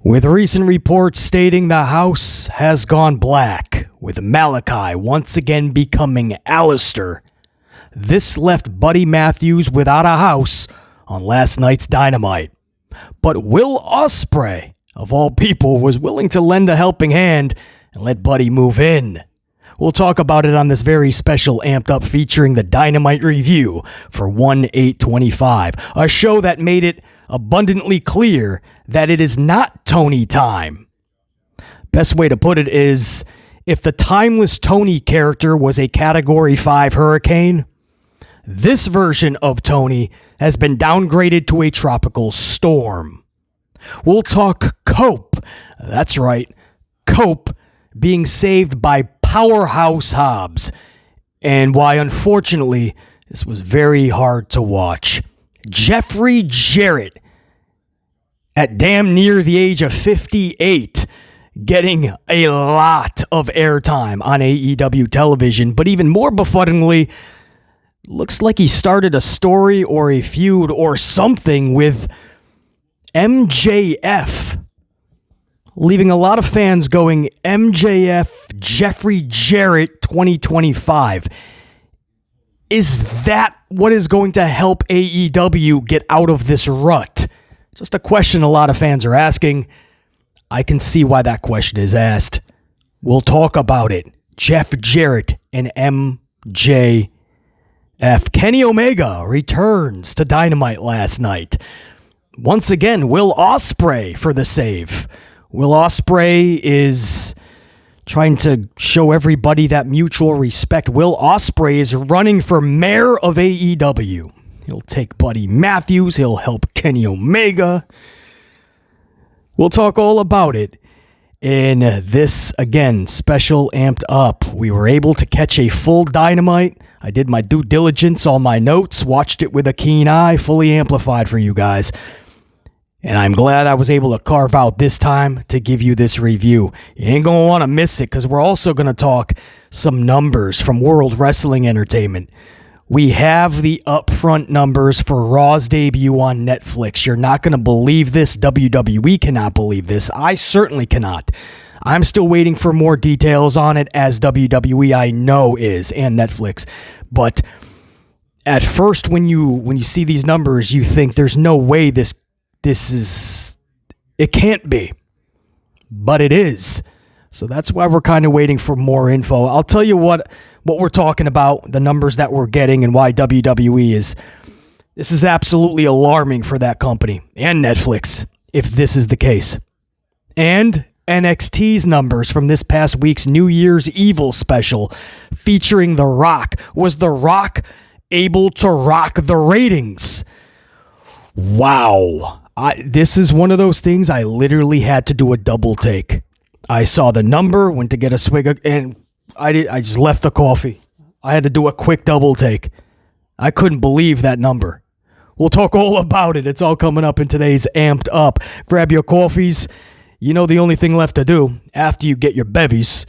With recent reports stating the house has gone black, with Malakai once again becoming Alistair, this left Buddy Matthews without a house on last night's Dynamite. But Will Ospreay, of all people, was willing to lend a helping hand and let Buddy move in. We'll talk about it on this very special Amped Up featuring the Dynamite review for 1/8/25, a show that made it abundantly clear that it is not Tony time. Best way to put it is, if the timeless Tony character was a Category 5 hurricane, this version of Tony has been downgraded to a tropical storm. We'll talk Cope. That's right, Cope being saved by Powerhouse Hobbs, and why unfortunately this was very hard to watch. Jeffrey Jarrett, at damn near the age of 58, getting a lot of airtime on AEW television, but even more befuddlingly, looks like he started a story or a feud or something with MJF, leaving a lot of fans going, MJF Jeffrey Jarrett 2025. Is that what is going to help AEW get out of this rut? Just a question a lot of fans are asking. I can see why that question is asked. We'll talk about it. Jeff Jarrett and MJF. Kenny Omega returns to Dynamite last night. Once again, Will Ospreay for the save. Will Ospreay is trying to show everybody that mutual respect. Will Ospreay is running for mayor of AEW. He'll take Buddy Matthews. He'll help Kenny Omega. We'll talk all about it in this, again, special Amped Up. We were able to catch a full Dynamite. I did my due diligence on my notes, watched it with a keen eye, fully amplified for you guys. And I'm glad I was able to carve out this time to give you this review. You ain't going to want to miss it, because we're also going to talk some numbers from World Wrestling Entertainment. We have the upfront numbers for Raw's debut on Netflix. You're not going to believe this. WWE cannot believe this. I certainly cannot. I'm still waiting for more details on it, as WWE I know is, and Netflix. But at first, when you see these numbers, you think there's no way this is, it can't be, but it is. So that's why we're kind of waiting for more info. I'll tell you what we're talking about, the numbers that we're getting, and why WWE this is absolutely alarming for that company and Netflix, if this is the case. And NXT's numbers from this past week's New Year's Evil special featuring The Rock. Was The Rock able to rock the ratings? Wow. This is one of those things I literally had to do a double take. I saw the number, went to get a swig, and I just left the coffee. I had to do a quick double take. I couldn't believe that number. We'll talk all about it. It's all coming up in today's Amped Up. Grab your coffees. You know the only thing left to do after you get your bevies,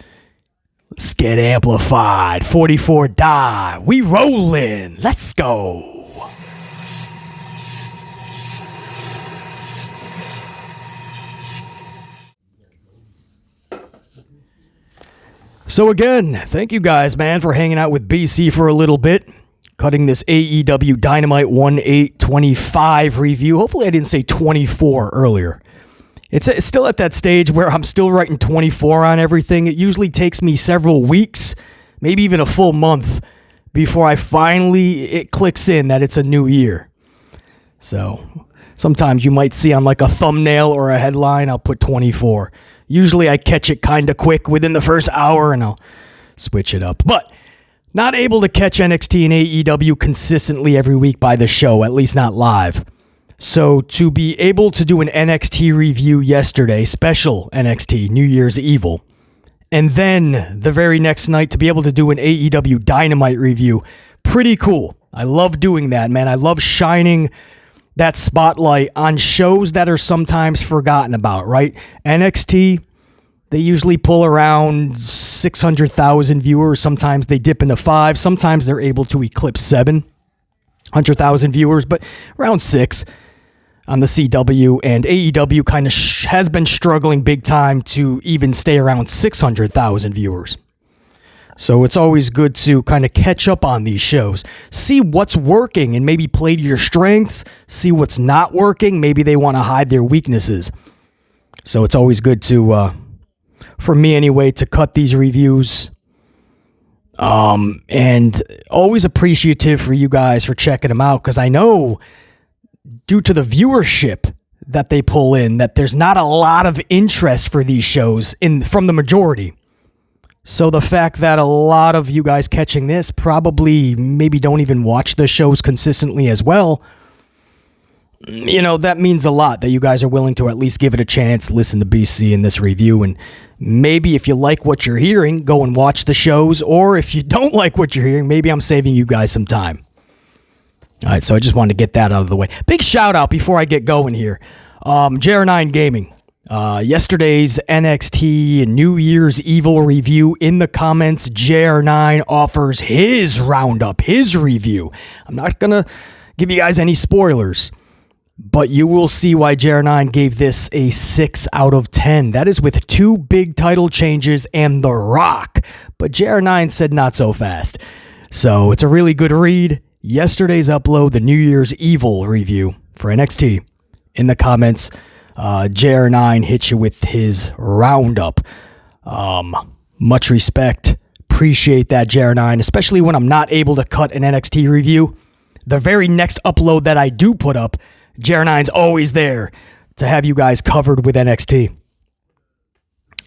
let's get amplified. 44 die. We rollin'. Let's go. So again, thank you guys, man, for hanging out with BC for a little bit. Cutting this AEW Dynamite 1/8/25 review. Hopefully I didn't say 24 earlier. It's still at that stage where I'm still writing 24 on everything. It usually takes me several weeks, maybe even a full month, before it clicks in that it's a new year. So sometimes you might see on like a thumbnail or a headline, I'll put 24. Usually I catch it kind of quick within the first hour and I'll switch it up. But not able to catch NXT and AEW consistently every week by the show, at least not live. So to be able to do an NXT review yesterday, special NXT, New Year's Evil, and then the very next night to be able to do an AEW Dynamite review, pretty cool. I love doing that, man. I love shining that spotlight on shows that are sometimes forgotten about, right? NXT, they usually pull around 600,000 viewers. Sometimes they dip into 5. Sometimes they're able to eclipse 700,000 viewers, but around 6. on the CW, and AEW kind of has been struggling big time to even stay around 600,000 viewers. So it's always good to kind of catch up on these shows, see what's working and maybe play to your strengths, see what's not working. Maybe they want to hide their weaknesses. So it's always good to, for me anyway, to cut these reviews. And always appreciative for you guys for checking them out, because I know due to the viewership that they pull in, that there's not a lot of interest for these shows from the majority. So the fact that a lot of you guys catching this probably maybe don't even watch the shows consistently as well, that means a lot that you guys are willing to at least give it a chance, listen to BC in this review, and maybe if you like what you're hearing, go and watch the shows, or if you don't like what you're hearing, maybe I'm saving you guys some time. All right, so I just wanted to get that out of the way. Big shout out before I get going here. JR9 Gaming. Yesterday's NXT New Year's Evil review, in the comments, JR9 offers his roundup, his review. I'm not going to give you guys any spoilers, but you will see why JR9 gave this a 6 out of 10. That is with 2 big title changes and The Rock. But JR9 said not so fast. So it's a really good read. Yesterday's upload, the New Year's Evil review for NXT. In the comments, JR9 hits you with his roundup. Much respect. Appreciate that, JR9, especially when I'm not able to cut an NXT review. The very next upload that I do put up, JR9's always there to have you guys covered with NXT.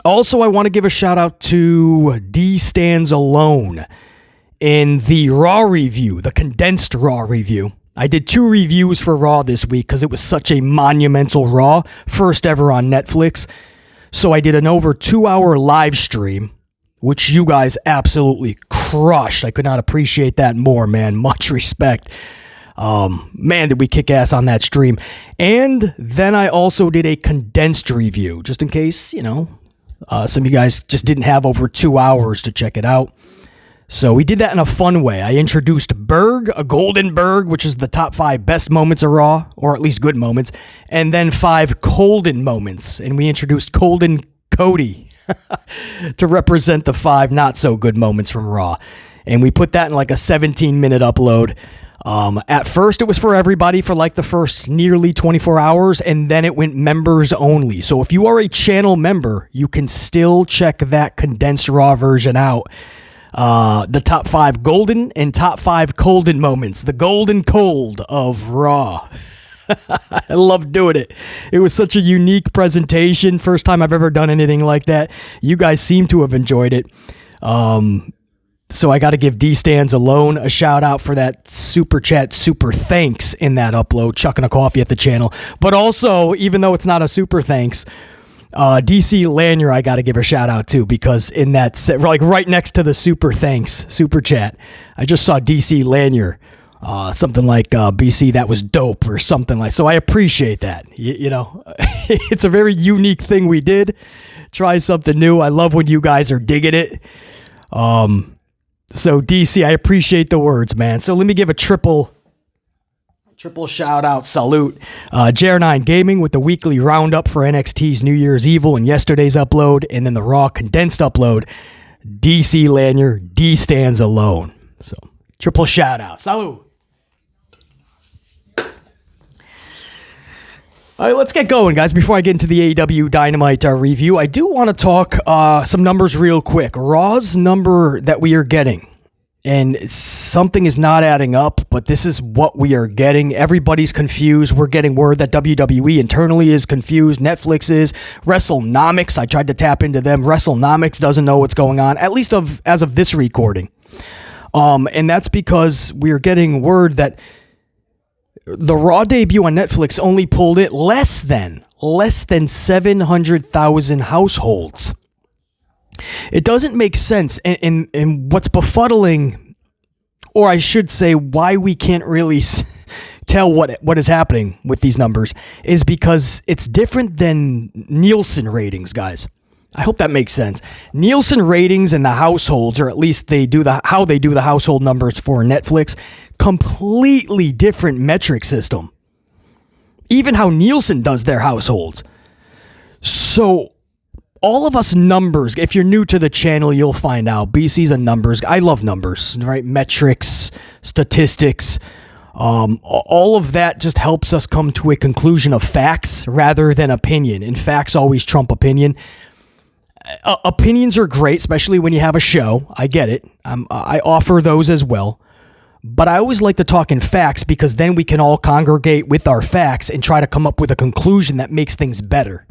Also, I want to give a shout out to D Stands Alone in the Raw review, the condensed Raw review. I did 2 reviews for Raw this week because it was such a monumental Raw, first ever on Netflix. So I did an over 2-hour live stream, which you guys absolutely crushed. I could not appreciate that more, man. Much respect. Man, did we kick ass on that stream. And then I also did a condensed review, just in case, some of you guys just didn't have over 2 hours to check it out. So we did that in a fun way. I introduced Berg, a golden Berg, which is the top 5 best moments of Raw, or at least good moments, and then 5 Colden moments. And we introduced Colden Cody to represent the 5 not so good moments from Raw. And we put that in like a 17-minute upload. At first, it was for everybody for like the first nearly 24 hours, and then it went members only. So if you are a channel member, you can still check that condensed Raw version out. The top 5 golden and top 5 Colden moments, the golden cold of Raw. I love doing it. It was such a unique presentation. First time I've ever done anything like that. You guys seem to have enjoyed it. So I got to give D Stands Alone a shout out for that super chat, super thanks in that upload, chucking a coffee at the channel. But also, even though it's not a super thanks, DC Lanier, I got to give a shout out to, because in that set, like right next to the super thanks, super chat, I just saw DC Lanier, something like, BC, that was dope, or something like, so I appreciate that. It's a very unique thing we did. Try something new. I love when you guys are digging it. So DC, I appreciate the words, man. So let me give a triple shout out, salute. JR9 Gaming with the weekly roundup for NXT's New Year's Evil and yesterday's upload, and then the Raw condensed upload. DC Lanier, D Stands Alone. So triple shout out, salute. All right, let's get going, guys. Before I get into the AEW Dynamite review, I do want to talk some numbers real quick. Raw's number that we are getting, and something is not adding up, but this is what we are getting. Everybody's confused. We're getting word that WWE internally is confused. Netflix is. WrestleNomics, I tried to tap into them. WrestleNomics doesn't know what's going on, at least as of this recording. And that's because we're getting word that the Raw debut on Netflix only pulled it less than 700,000 households. It doesn't make sense. And what's befuddling, or I should say why we can't really tell what is happening with these numbers, is because it's different than Nielsen ratings, guys. I hope that makes sense. Nielsen ratings and the households, or at least how they do the household numbers for Netflix, completely different metric system. Even how Nielsen does their households. So all of us numbers, if you're new to the channel, you'll find out. BC's a numbers. I love numbers, right? Metrics, statistics. All of that just helps us come to a conclusion of facts rather than opinion. And facts always trump opinion. Opinions are great, especially when you have a show. I get it. I offer those as well. But I always like to talk in facts because then we can all congregate with our facts and try to come up with a conclusion that makes things better.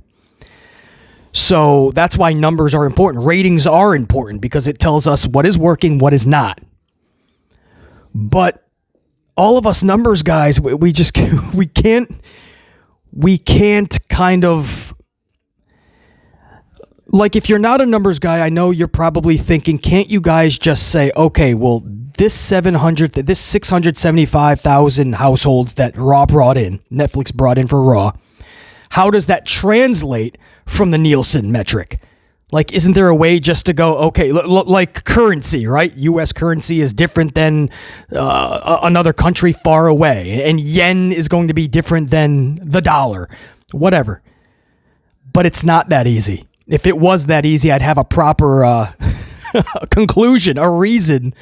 So that's why numbers are important. Ratings are important because it tells us what is working, what is not. But all of us numbers guys, we can't kind of, like, if you're not a numbers guy, I know you're probably thinking, can't you guys just say, okay, well, this 675,000 households that Raw brought in, Netflix brought in for Raw, how does that translate from the Nielsen metric? Like, isn't there a way just to go, okay, like currency, right? U.S. currency is different than another country far away, and yen is going to be different than the dollar, whatever. But it's not that easy. If it was that easy, I'd have a proper conclusion, a reason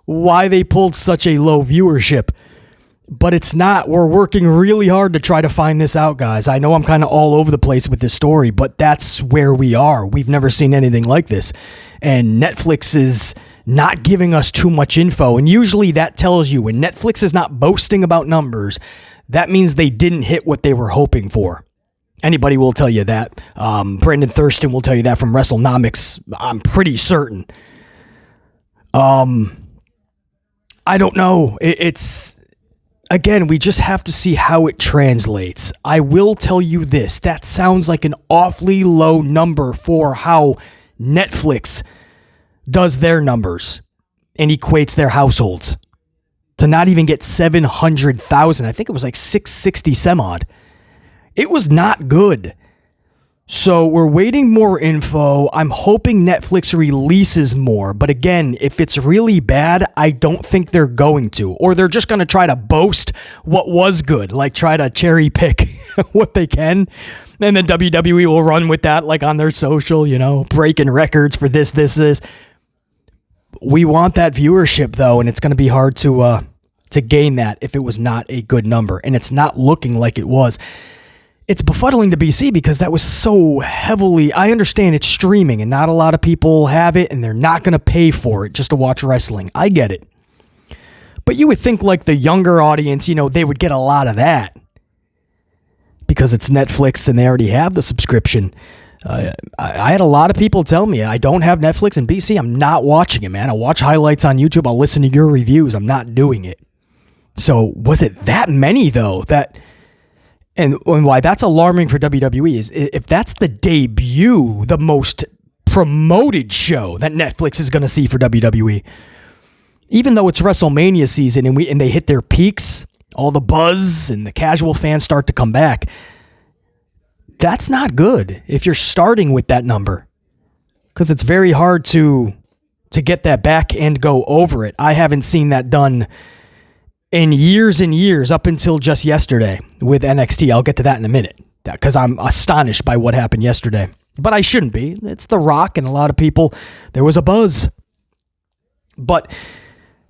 why they pulled such a low viewership. But it's not. We're working really hard to try to find this out, guys. I know I'm kind of all over the place with this story, but that's where we are. We've never seen anything like this. And Netflix is not giving us too much info. And usually that tells you when Netflix is not boasting about numbers, that means they didn't hit what they were hoping for. Anybody will tell you that. Brandon Thurston will tell you that from WrestleNomics. I'm pretty certain. I don't know. It's... Again, we just have to see how it translates. I will tell you this. That sounds like an awfully low number for how Netflix does their numbers and equates their households. To not even get 700,000. I think it was like 660 some odd. It was not good. So we're waiting more info. I'm hoping Netflix releases more. But again, if it's really bad, I don't think they're going to. Or they're just going to try to boast what was good. Like try to cherry pick what they can. And then WWE will run with that like on their social, breaking records for this. We want that viewership though. And it's going to be hard to gain that if it was not a good number. And it's not looking like it was. It's befuddling to BC because that was so heavily, I understand it's streaming and not a lot of people have it and they're not going to pay for it just to watch wrestling. I get it. But you would think like the younger audience, they would get a lot of that because it's Netflix and they already have the subscription. I had a lot of people tell me I don't have Netflix and BC. I'm not watching it, man. I'll watch highlights on YouTube. I'll listen to your reviews. I'm not doing it. So was it that many though And why that's alarming for WWE is if that's the debut, the most promoted show that Netflix is going to see for WWE, even though it's WrestleMania season and they hit their peaks, all the buzz and the casual fans start to come back, that's not good if you're starting with that number because it's very hard to get that back and go over it. I haven't seen that done in years and years up until just yesterday with NXT. I'll get to that in a minute because I'm astonished by what happened yesterday. But I shouldn't be. It's The Rock and a lot of people. There was a buzz. But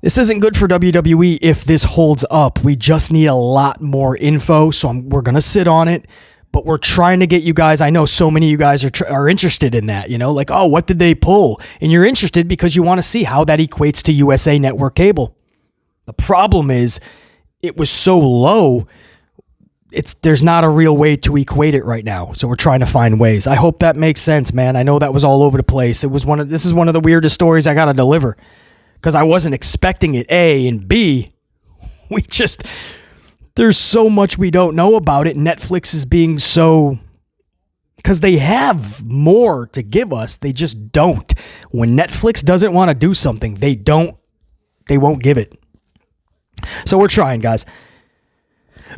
this isn't good for WWE if this holds up. We just need a lot more info. So we're going to sit on it. But we're trying to get you guys. I know so many of you guys are interested in that. Like, oh, what did they pull? And you're interested because you want to see how that equates to USA Network Cable. The problem is it was so low, there's not a real way to equate it right now. So we're trying to find ways. I hope that makes sense, man. I know that was all over the place. This is one of the weirdest stories I got to deliver because I wasn't expecting it, A, and B, there's so much we don't know about it. Netflix is being so, because they have more to give us. They just don't. When Netflix doesn't want to do something, they won't give it. So we're trying, guys.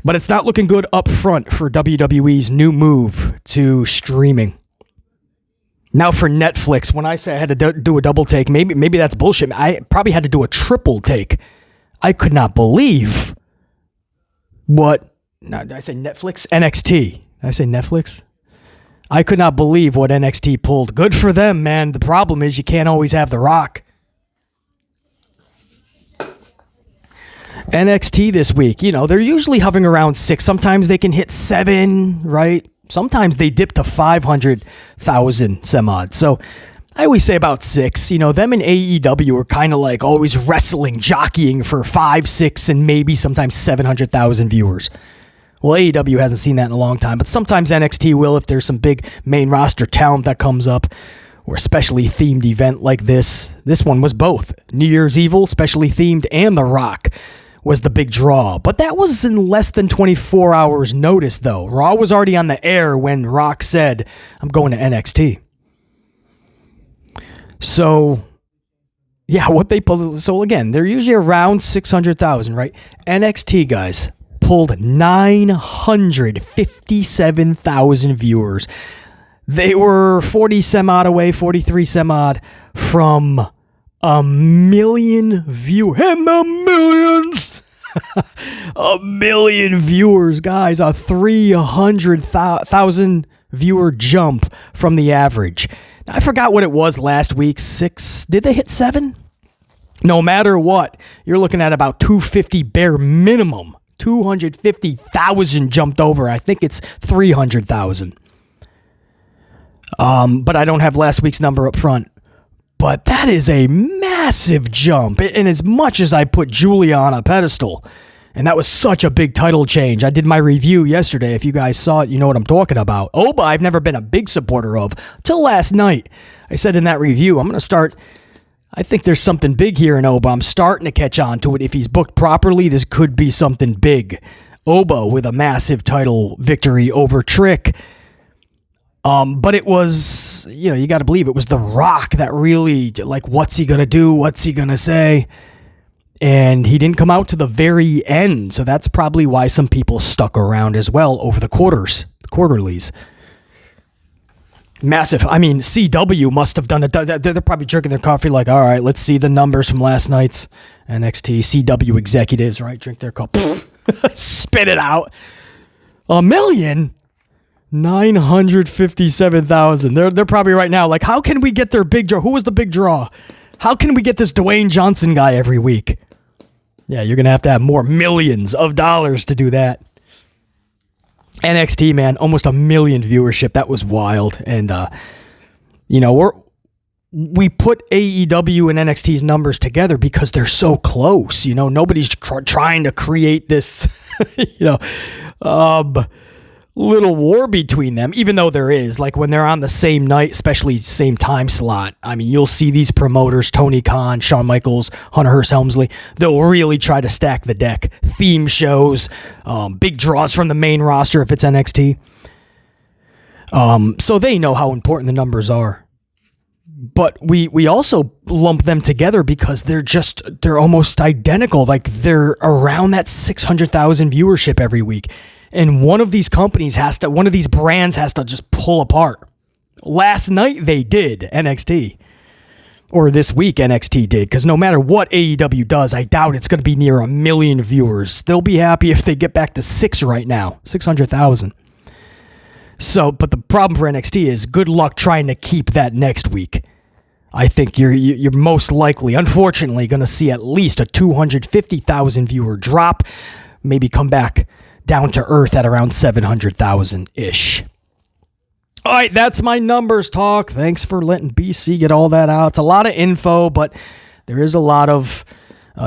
But it's not looking good up front for WWE's new move to streaming. Now for Netflix, when I say I had to do a double take, maybe that's bullshit. I probably had to do a triple take. I could not believe what No, did I say Netflix? NXT. Did I say Netflix? I could not believe what NXT pulled. Good for them, man. The problem is you can't always have The Rock. NXT this week, you know, they're usually hovering around 6. Sometimes they can hit 7, right? Sometimes they dip to 500,000 some odd. So I always say about 6. You know, them and AEW are kind of like always wrestling, jockeying for 5, 6, and maybe sometimes 700,000 viewers. Well, AEW hasn't seen that in a long time, but sometimes NXT will if there's some big main roster talent that comes up, or a specially themed event like this. This one was both. New Year's Evil, specially themed, and The Rock was the big draw. But that was in less than 24 hours notice, though. Raw was already on the air when Rock said, I'm going to NXT. So, yeah, what they pulled. So, again, they're usually around 600,000, right? NXT, guys, pulled 957,000 viewers. They were 40 some odd away, 43 some odd from a million viewers. In the millions! A million viewers, guys. A 300,000 viewer jump from the average. I forgot what it was last week. 6. Did they hit 7? No matter what, you're looking at about 250 bare minimum. 250,000 jumped over. I think it's 300,000. But I don't have last week's number up front. But that is a massive jump. And as much as I put Julia on a pedestal, and that was such a big title change. I did my review yesterday. If you guys saw it, you know what I'm talking about. Oba, I've never been a big supporter of. Till last night, I said in that review, I'm going to start. I think there's something big here in Oba. I'm starting to catch on to it. If he's booked properly, this could be something big. Oba with a massive title victory over Trick. But it was, you know, you got to believe it was The Rock that really, like, what's he going to do? What's he going to say? And he didn't come out to the very end. So that's probably why some people stuck around as well over the quarterlies. Massive. I mean, CW must have done it. They're probably drinking their coffee like, all right, let's see the numbers from last night's NXT. CW executives, right? Drink their cup. Spit it out. 1,957,000. They're probably right now like, how can we get their big draw? Who was the big draw? How can we get this Dwayne Johnson guy every week? Yeah, you're going to have more millions of dollars to do that. NXT, man, almost 1 million viewership. That was wild. And, you know, we put AEW and NXT's numbers together because they're so close. You know, nobody's trying to create this, you know, little war between them, even though there is. Like when they're on the same night, especially same time slot, I mean, you'll see these promoters, Tony Khan, Shawn Michaels, Hunter Hearst Helmsley, they'll really try to stack the deck. Theme shows, big draws from the main roster if it's NXT. So they know how important the numbers are. But we also lump them together because they're almost identical. Like they're around that 600,000 viewership every week. And one of these brands has to just pull apart. Last night they did, NXT. Or this week NXT did. Because no matter what AEW does, I doubt it's going to be near 1 million viewers. They'll be happy if they get back to 6 right now. 600,000. So, but the problem for NXT is good luck trying to keep that next week. I think you're most likely, unfortunately, going to see at least a 250,000 viewer drop. Maybe come back down to earth at around 700,000-ish. All right, that's my numbers talk. Thanks for letting BC get all that out. It's a lot of info, but there is a lot of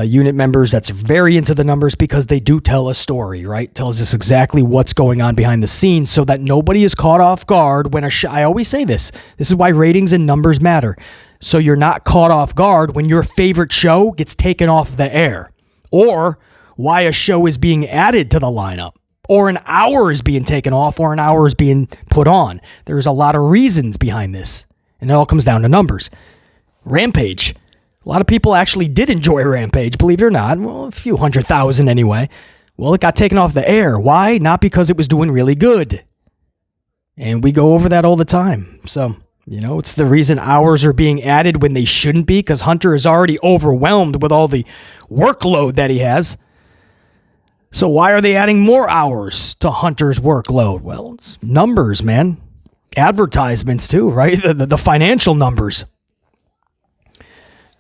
unit members that's very into the numbers because they do tell a story, right? Tells us exactly what's going on behind the scenes so that nobody is caught off guard when I always say this. This is why ratings and numbers matter. So you're not caught off guard when your favorite show gets taken off the air, or why a show is being added to the lineup, or an hour is being taken off, or an hour is being put on. There's a lot of reasons behind this, and it all comes down to numbers. Rampage. A lot of people actually did enjoy Rampage, believe it or not. Well, a few 100,000 anyway. Well, it got taken off the air. Why? Not because it was doing really good. And we go over that all the time. So, you know, it's the reason hours are being added when they shouldn't be, because Hunter is already overwhelmed with all the workload that he has. So why are they adding more hours to Hunter's workload? Well, it's numbers, man. Advertisements too, right? The financial numbers.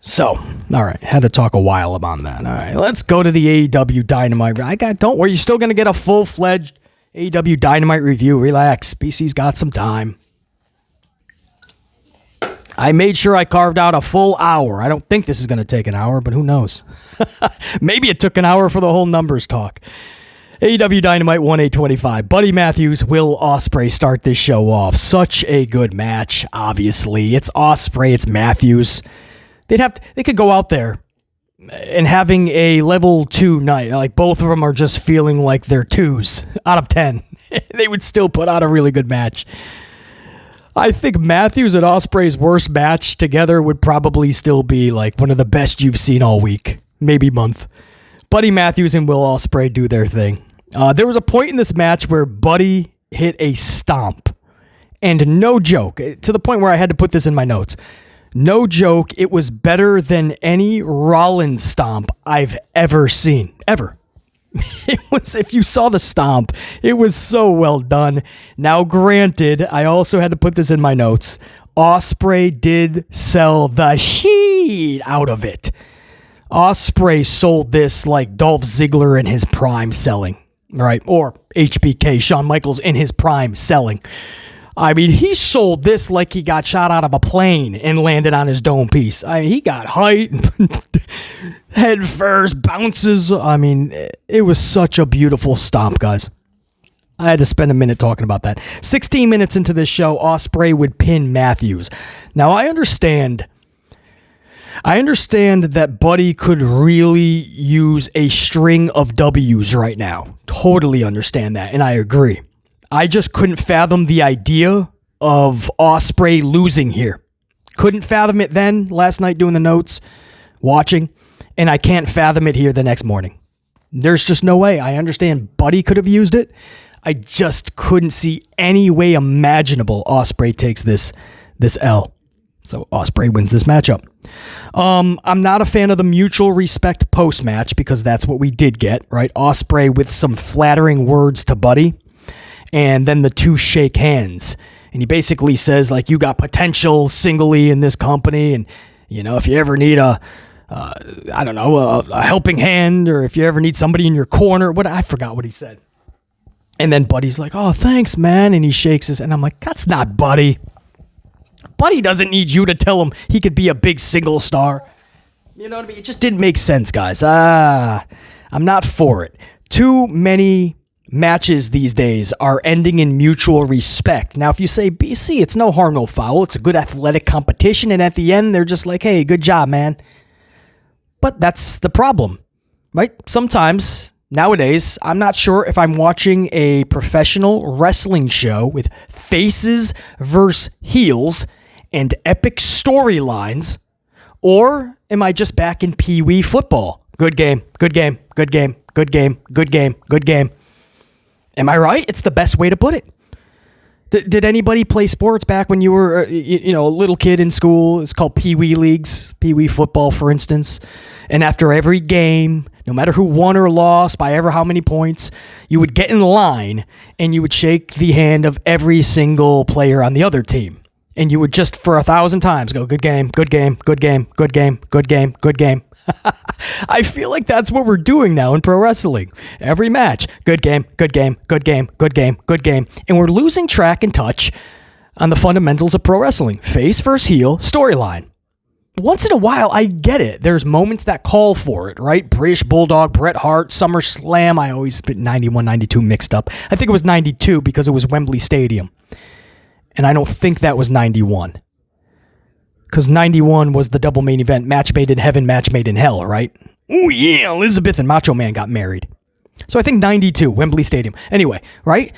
So, all right, had to talk a while about that. All right, let's go to the AEW Dynamite. Don't worry, you're still going to get a full-fledged AEW Dynamite review. Relax, BC's got some time. I made sure I carved out a full hour. I don't think this is going to take an hour, but who knows? Maybe it took an hour for the whole numbers talk. AEW Dynamite 1-825. Buddy Matthews, Will Ospreay start this show off. Such a good match, obviously. It's Ospreay, it's Matthews. They could go out there and having a level 2 night. Like both of them are just feeling like they're 2s out of 10. They would still put out a really good match. I think Matthews and Ospreay's worst match together would probably still be like one of the best you've seen all week, maybe month. Buddy Matthews and Will Ospreay do their thing. There was a point in this match where Buddy hit a stomp. And no joke, to the point where I had to put this in my notes. No joke, it was better than any Rollins stomp I've ever seen. Ever. It was, if you saw the stomp, it was so well done. Now, granted, I also had to put this in my notes. Ospreay did sell the shit out of it. Ospreay sold this like Dolph Ziggler in his prime selling, right? Or HBK, Shawn Michaels in his prime selling. I mean, he sold this like he got shot out of a plane and landed on his dome piece. He got height, head first, bounces. I mean, it was such a beautiful stomp, guys. I had to spend a minute talking about that. 16 minutes into this show, Ospreay would pin Matthews. Now, I understand that Buddy could really use a string of W's right now. Totally understand that, and I agree. I just couldn't fathom the idea of Ospreay losing here. Couldn't fathom it then, last night doing the notes, watching, and I can't fathom it here the next morning. There's just no way. I understand Buddy could have used it. I just couldn't see any way imaginable Ospreay takes this L. So Ospreay wins this matchup. I'm not a fan of the mutual respect post-match because that's what we did get, right? Ospreay with some flattering words to Buddy. And then the two shake hands. And he basically says, like, you got potential singly in this company. And, you know, if you ever need a helping hand, or if you ever need somebody in your corner, I forgot what he said. And then Buddy's like, oh, thanks, man. And he shakes his, and I'm like, that's not Buddy. Buddy doesn't need you to tell him he could be a big single star. You know what I mean? It just didn't make sense, guys. I'm not for it. Too many matches these days are ending in mutual respect. Now, if you say, BC, it's no harm, no foul. It's a good athletic competition. And at the end, they're just like, hey, good job, man. But that's the problem, right? Sometimes, nowadays, I'm not sure if I'm watching a professional wrestling show with faces versus heels and epic storylines, or am I just back in Pee Wee football? Good game, good game, good game, good game, good game, good game. Am I right? It's the best way to put it. Did anybody play sports back when you were, a little kid in school? It's called Pee Wee leagues, Pee Wee football, for instance. And after every game, no matter who won or lost by ever how many points, you would get in line and you would shake the hand of every single player on the other team. And you would just for 1,000 times go, good game, good game, good game, good game, good game, good game. I feel like that's what we're doing now in pro wrestling. Every match, good game, good game, good game, good game, good game. And we're losing track and touch on the fundamentals of pro wrestling. Face versus heel, storyline. Once in a while, I get it. There's moments that call for it, right? British Bulldog, Bret Hart, SummerSlam. I always put 91, 92 mixed up. I think it was 92 because it was Wembley Stadium. And I don't think that was 91. Because 91 was the double main event, match made in heaven, match made in hell, right? Oh yeah, Elizabeth and Macho Man got married. So I think 92, Wembley Stadium. Anyway, right?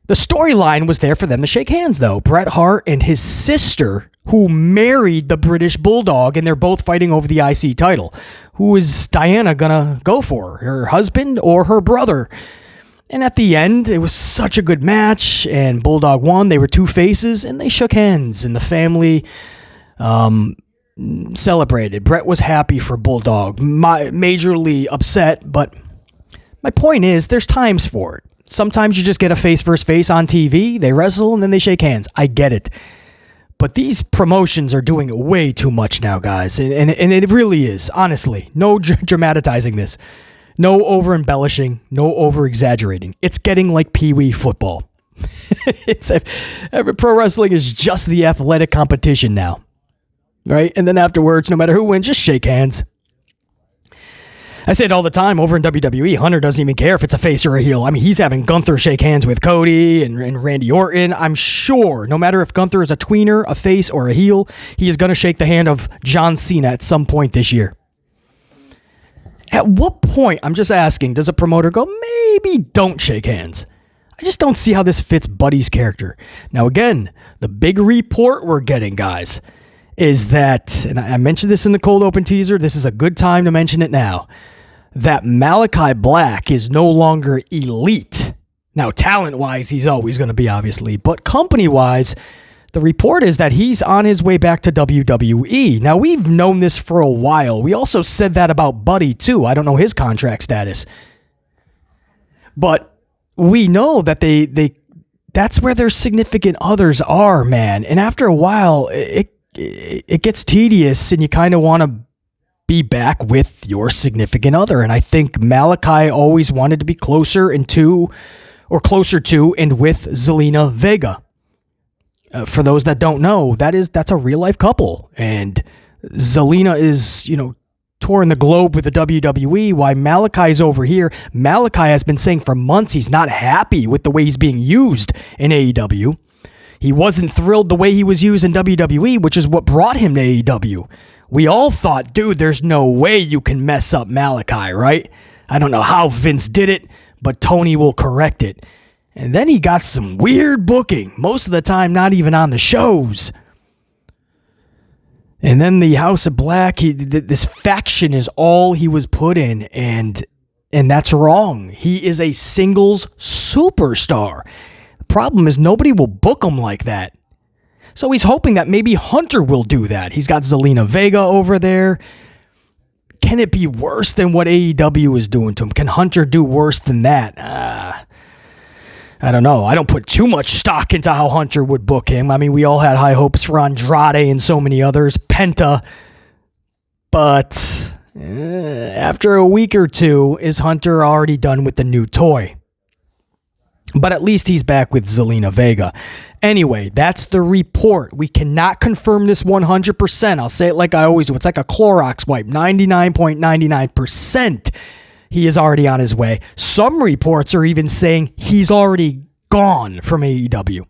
The storyline was there for them to shake hands, though. Bret Hart and his sister, who married the British Bulldog, and they're both fighting over the IC title. Who is Diana gonna go for? Her husband or her brother? And at the end, it was such a good match, and Bulldog won. They were two faces, and they shook hands, and the family celebrated. Bret was happy for Bulldog, majorly upset, but My point is, there's times for it. Sometimes you just get a face versus face on TV, they wrestle, and then they shake hands. I get it. But these promotions are doing it way too much now, guys. And it really is, honestly. No dramatizing this. No over-embellishing. No over-exaggerating. It's getting like Pee-wee football. Pro wrestling is just the athletic competition now. Right? And then afterwards, no matter who wins, just shake hands. I say it all the time over in WWE. Hunter doesn't even care if it's a face or a heel. I mean, he's having Gunther shake hands with Cody and Randy Orton. I'm sure no matter if Gunther is a tweener, a face, or a heel, he is going to shake the hand of John Cena at some point this year. At what point, I'm just asking, does a promoter go, maybe don't shake hands? I just don't see how this fits Buddy's character. Now, again, the big report we're getting, guys, is that, and I mentioned this in the cold open teaser, this is a good time to mention it now, that Malakai Black is no longer elite. Now, talent-wise, he's always going to be, obviously, but company-wise, the report is that he's on his way back to WWE. Now, we've known this for a while. We also said that about Buddy, too. I don't know his contract status. But we know that that's where their significant others are, man. And after a while, it gets tedious, and you kind of want to be back with your significant other. And I think Malakai always wanted to be closer to and with Zelina Vega. For those that don't know, that's a real life couple. And Zelina is, touring the globe with the WWE while Malakai's over here. Malakai has been saying for months he's not happy with the way he's being used in AEW. He wasn't thrilled the way he was used in WWE, which is what brought him to AEW. We all thought, dude, there's no way you can mess up Malakai, right? I don't know how Vince did it, but Tony will correct it. And then he got some weird booking, most of the time not even on the shows. And then the House of Black, this faction is all he was put in, and that's wrong. He is a singles superstar. The problem is nobody will book him like that. So he's hoping that maybe Hunter will do that. He's got Zelina Vega over there. Can it be worse than what AEW is doing to him? Can Hunter do worse than that? I don't know. I don't put too much stock into how Hunter would book him. I mean, we all had high hopes for Andrade and so many others. Penta. But after a week or two, is Hunter already done with the new toy? But at least he's back with Zelina Vega. Anyway, that's the report. We cannot confirm this 100%. I'll say it like I always do. It's like a Clorox wipe. 99.99%. He is already on his way. Some reports are even saying he's already gone from AEW.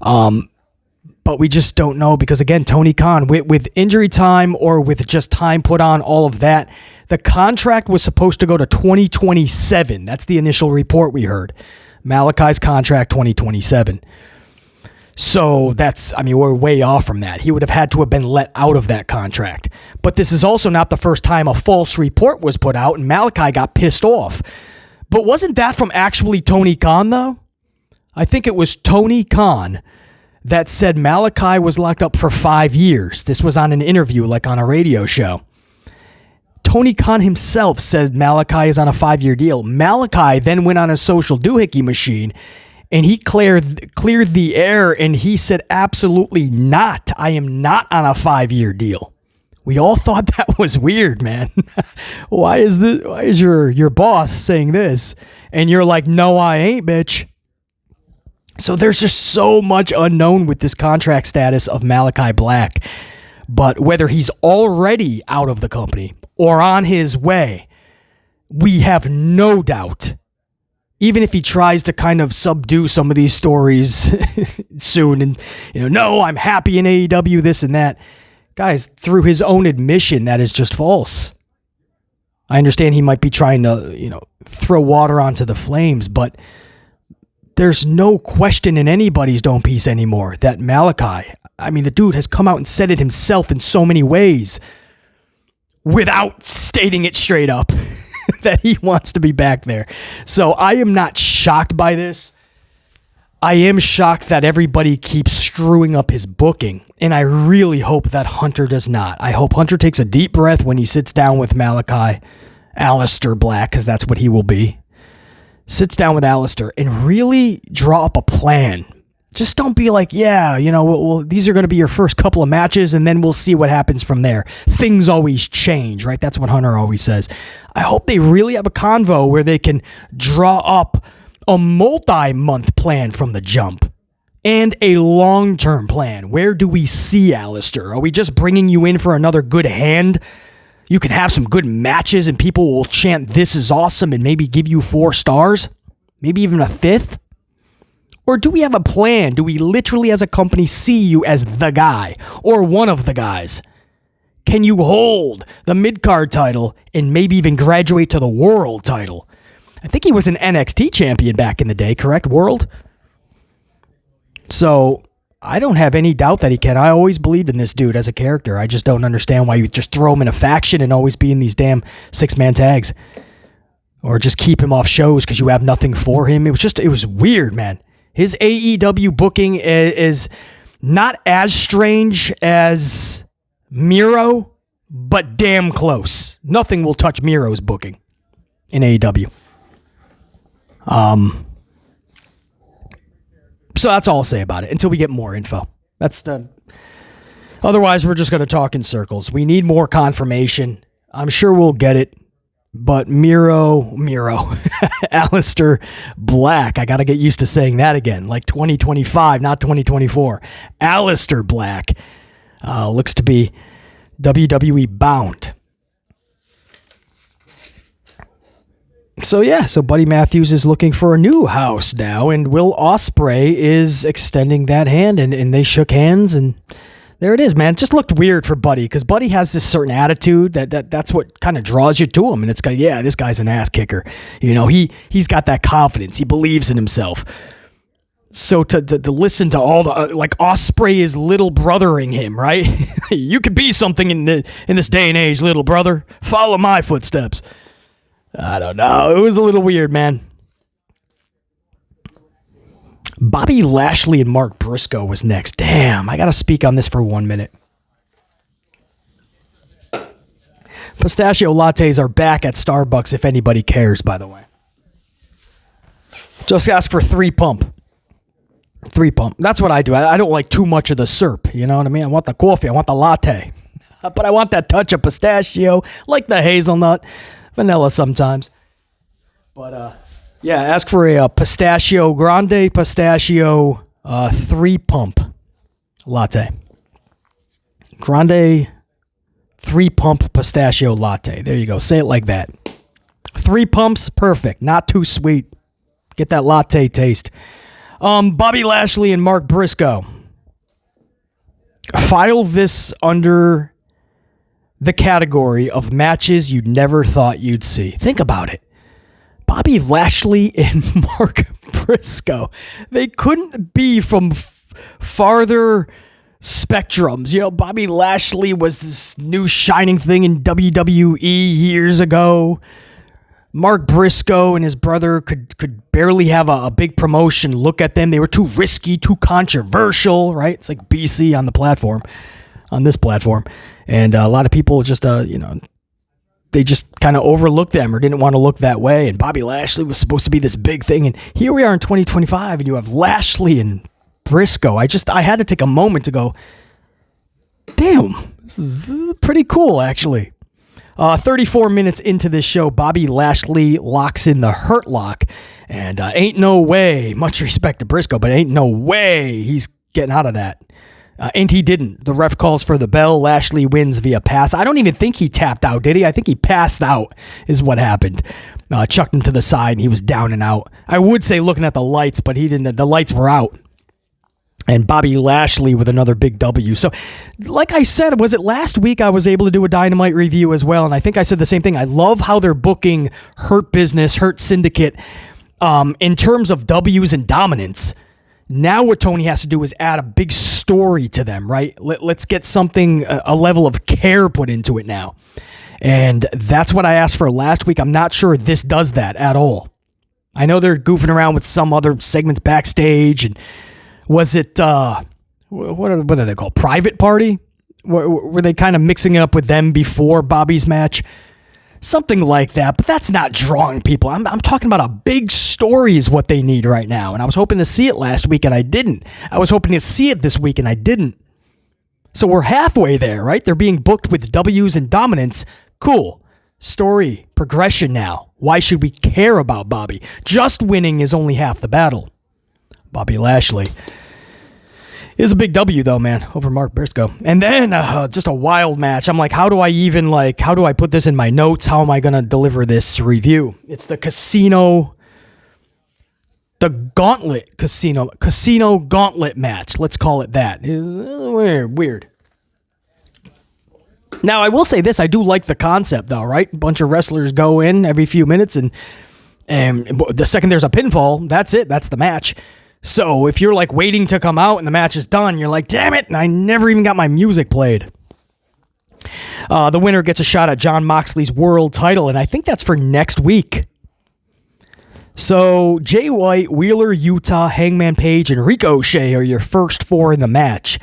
But we just don't know because, again, Tony Khan, with injury time or with just time put on, all of that, the contract was supposed to go to 2027. That's the initial report we heard. Malakai's contract, 2027. So we're way off from that. He would have had to have been let out of that contract. But this is also not the first time a false report was put out and Malakai got pissed off. But wasn't that from actually Tony Khan, though? I think it was Tony Khan that said Malakai was locked up for 5 years. This was on an interview, like on a radio show. Tony Khan himself said Malakai is on a 5-year deal. Malakai then went on a social doohickey machine and he cleared the air and he said, absolutely not. I am not on a 5-year deal. We all thought that was weird, man. Why is your boss saying this? And you're like, no, I ain't, bitch. So there's just so much unknown with this contract status of Malakai Black. But whether he's already out of the company or on his way, we have no doubt. Even if he tries to kind of subdue some of these stories soon and, no, I'm happy in AEW, this and that. Guys, through his own admission, that is just false. I understand he might be trying to, throw water onto the flames, but there's no question in anybody's dome piece anymore that Malakai, the dude has come out and said it himself in so many ways without stating it straight up that he wants to be back there. So I am not shocked by this. I am shocked that everybody keeps screwing up his booking, and I really hope that Hunter does not. I hope Hunter takes a deep breath when he sits down with Malakai Aleister Black, because that's what he will be, sits down with Aleister and really draw up a plan. Just don't be like, yeah, well, these are going to be your first couple of matches, and then we'll see what happens from there. Things always change, right? That's what Hunter always says. I hope they really have a convo where they can draw up a multi-month plan from the jump and a long-term plan. Where do we see Aleister? Are we just bringing you in for another good hand? You can have some good matches, and people will chant, "This is awesome," and maybe give you 4 stars, maybe even a 5th. Or do we have a plan? Do we literally as a company see you as the guy or one of the guys? Can you hold the mid-card title and maybe even graduate to the world title? I think he was an NXT champion back in the day, correct? World? So I don't have any doubt that he can. I always believed in this dude as a character. I just don't understand why you just throw him in a faction and always be in these damn 6-man tags. Or just keep him off shows because you have nothing for him. It was weird, man. His AEW booking is not as strange as Miro, but damn close. Nothing will touch Miro's booking in AEW. So that's all I'll say about it until we get more info. Otherwise, we're just going to talk in circles. We need more confirmation. I'm sure we'll get it. But Miro, Aleister Black, I got to get used to saying that again, like 2025, not 2024. Aleister Black looks to be WWE bound. So Buddy Matthews is looking for a new house now, and Will Ospreay is extending that hand, and they shook hands, and there it is, man. It just looked weird for Buddy, because Buddy has this certain attitude that's what kind of draws you to him. And it's this guy's an ass kicker. He's got that confidence. He believes in himself. So to listen to all the, like, Ospreay is little brothering him, right? You could be something in this day and age, little brother. Follow my footsteps. I don't know. It was a little weird, man. Bobby Lashley and Mark Briscoe was next. Damn, I got to speak on this for 1 minute. Pistachio lattes are back at Starbucks if anybody cares, by the way. Just ask for 3 pump. 3 pump. That's what I do. I don't like too much of the syrup. You know what I mean? I want the coffee. I want the latte. But I want that touch of pistachio, like the hazelnut, vanilla sometimes. But, yeah, ask for a pistachio, grande pistachio, 3 pump latte. Grande 3 pump pistachio latte. There you go. Say it like that. 3 pumps, perfect. Not too sweet. Get that latte taste. Bobby Lashley and Mark Briscoe. File this under the category of matches you never thought you'd see. Think about it. Bobby Lashley and Mark Briscoe. They couldn't be from farther spectrums. Bobby Lashley was this new shining thing in WWE years ago. Mark Briscoe and his brother could barely have a big promotion look at them. They were too risky, too controversial, right? It's like BC on this platform. And a lot of people just, they just kind of overlooked them or didn't want to look that way. And Bobby Lashley was supposed to be this big thing. And here we are in 2025, and you have Lashley and Briscoe. I had to take a moment to go, damn, this is pretty cool, actually. 34 minutes into this show, Bobby Lashley locks in the Hurt Lock. And ain't no way, much respect to Briscoe, but ain't no way he's getting out of that. And he didn't. The ref calls for the bell. Lashley wins via pass. I don't even think he tapped out, did he? I think he passed out is what happened. Chucked him to the side, and he was down and out. I would say looking at the lights, but he didn't. The lights were out. And Bobby Lashley with another big W. So, like I said, was it last week I was able to do a Dynamite review as well? And I think I said the same thing. I love how they're booking Hurt Business, Hurt Syndicate, in terms of W's and dominance. Now what Tony has to do is add a big story to them, right? Let's get something, a level of care put into it now. And that's what I asked for last week. I'm not sure this does that at all. I know they're goofing around with some other segments backstage. And was it, what are they called? Private Party? Were they kind of mixing it up with them before Bobby's match? Something like that, but that's not drawing people. I'm talking about a big story is what they need right now, and I was hoping to see it last week, and I didn't. I was hoping to see it this week, and I didn't. So we're halfway there, right? They're being booked with W's and dominance. Cool. Story, progression now. Why should we care about Bobby? Just winning is only half the battle. Bobby Lashley is a big W, though, man, over Mark Briscoe. And then just a wild match. I'm like, how do I put this in my notes? How am I going to deliver this review? It's the Gauntlet Casino Gauntlet match. Let's call it that. It's weird. Now, I will say this. I do like the concept, though, right? A bunch of wrestlers go in every few minutes, and the second there's a pinfall, that's it. That's the match. So if you're like waiting to come out and the match is done, you're like, damn it, and I never even got my music played. The winner gets a shot at Jon Moxley's world title, and I think that's for next week. So Jay White, Wheeler Yuta, Hangman Page, and Ricochet are your first four in the match.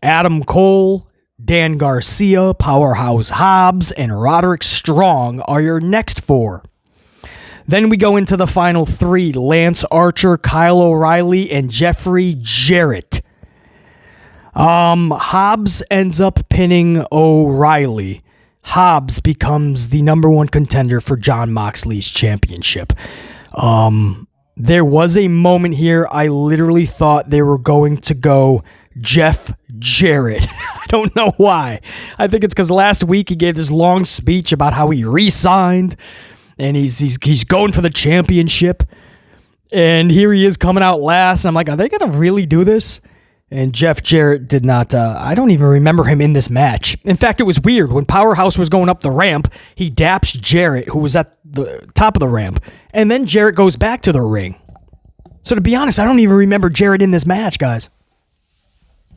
Adam Cole, Dan Garcia, Powerhouse Hobbs, and Roderick Strong are your next four. Then we go into the final three, Lance Archer, Kyle O'Reilly, and Jeffrey Jarrett. Hobbs ends up pinning O'Reilly. Hobbs becomes the number one contender for Jon Moxley's championship. There was a moment here I literally thought they were going to go Jeff Jarrett. I don't know why. I think it's because last week he gave this long speech about how he re-signed and he's going for the championship. And here he is coming out last. I'm like, are they going to really do this? And Jeff Jarrett did not, I don't even remember him in this match. In fact, it was weird. When Powerhouse was going up the ramp, he daps Jarrett, who was at the top of the ramp. And then Jarrett goes back to the ring. So to be honest, I don't even remember Jarrett in this match, guys.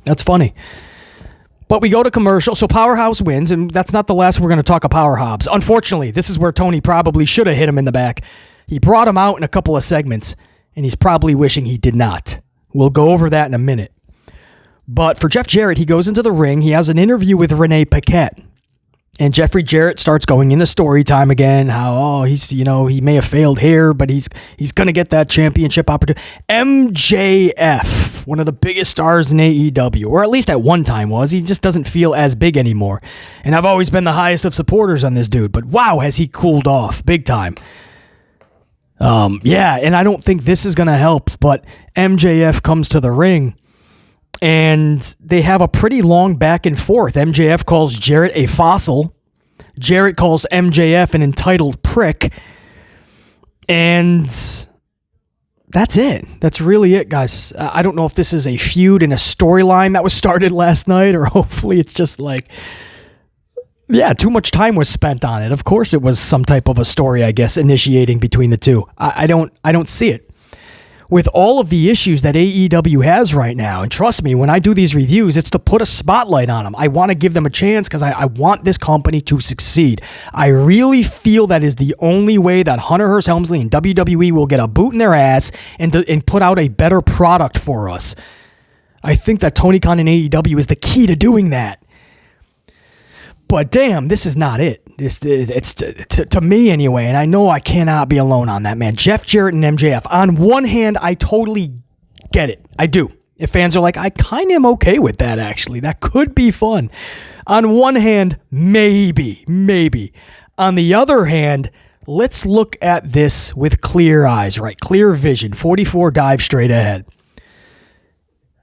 That's funny. But we go to commercial, so Powerhouse wins, and that's not the last we're going to talk of Power Hobbs. Unfortunately, this is where Tony probably should have hit him in the back. He brought him out in a couple of segments, and he's probably wishing he did not. We'll go over that in a minute. But for Jeff Jarrett, he goes into the ring. He has an interview with Renee Paquette. And Jeffrey Jarrett starts going into story time again. How, he may have failed here, but he's going to get that championship opportunity. MJF, one of the biggest stars in AEW, or at least at one time was. He just doesn't feel as big anymore. And I've always been the highest of supporters on this dude. But wow, has he cooled off big time. And I don't think this is going to help. But MJF comes to the ring. And they have a pretty long back and forth. MJF calls Jarrett a fossil. Jarrett calls MJF an entitled prick. And that's it. That's really it, guys. I don't know if this is a feud and a storyline that was started last night, or hopefully it's just like, too much time was spent on it. Of course it was some type of a story, I guess, initiating between the two. I don't see it. With all of the issues that AEW has right now, and trust me, when I do these reviews, it's to put a spotlight on them. I want to give them a chance because I want this company to succeed. I really feel that is the only way that Hunter Hearst Helmsley and WWE will get a boot in their ass and put out a better product for us. I think that Tony Khan and AEW is the key to doing that. But damn, this is not it. It's to me anyway, and I know I cannot be alone on that, man. Jeff Jarrett and MJF. On one hand, I totally get it. I do. If fans are like, I kind of am okay with that, actually. That could be fun. On one hand, maybe. On the other hand, let's look at this with clear eyes, right? Clear vision. 44 dive straight ahead.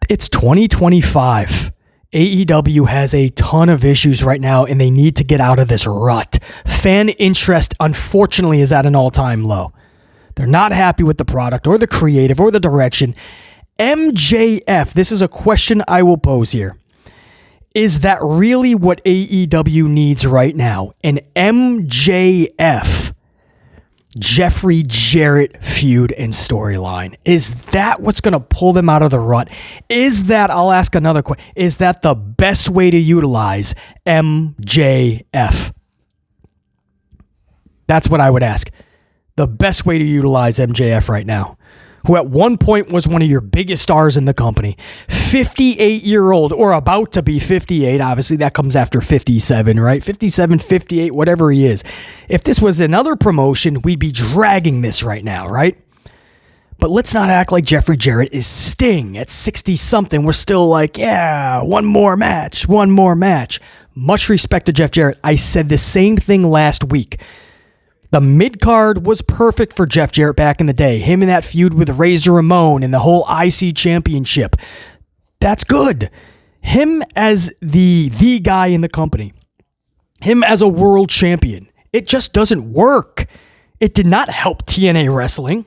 It's 2025. AEW has a ton of issues right now, and they need to get out of this rut. Fan interest, unfortunately, is at an all-time low. They're not happy with the product or the creative or the direction. MJF, this is a question I will pose here. Is that really what AEW needs right now? An MJF, Jeffrey Jarrett feud and storyline. Is that what's going to pull them out of the rut? Is that, I'll ask another question, is that the best way to utilize MJF? That's what I would ask. The best way to utilize MJF right now. who at one point was one of your biggest stars in the company, 58-year-old, or about to be 58, obviously that comes after 57, right? 57, 58, whatever he is. If this was another promotion, we'd be dragging this right now, right? But let's not act like Jeffrey Jarrett is Sting at 60-something. We're still like, yeah, one more match. Much respect to Jeff Jarrett. I said the same thing last week. The mid-card was perfect for Jeff Jarrett back in the day. Him in that feud with Razor Ramon and the whole IC championship. That's good. Him as the guy in the company. Him as a world champion. It just doesn't work. It did not help TNA Wrestling.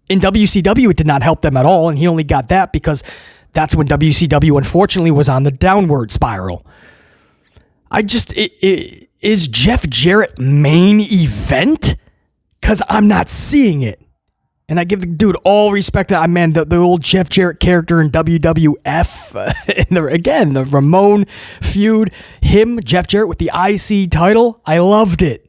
In WCW, it did not help them at all, and he only got that because that's when WCW, unfortunately, was on the downward spiral. Is Jeff Jarrett main event? Because I'm not seeing it. And I give the dude all respect that, man, the old Jeff Jarrett character in WWF, and the Ramon feud, him, Jeff Jarrett with the IC title, I loved it.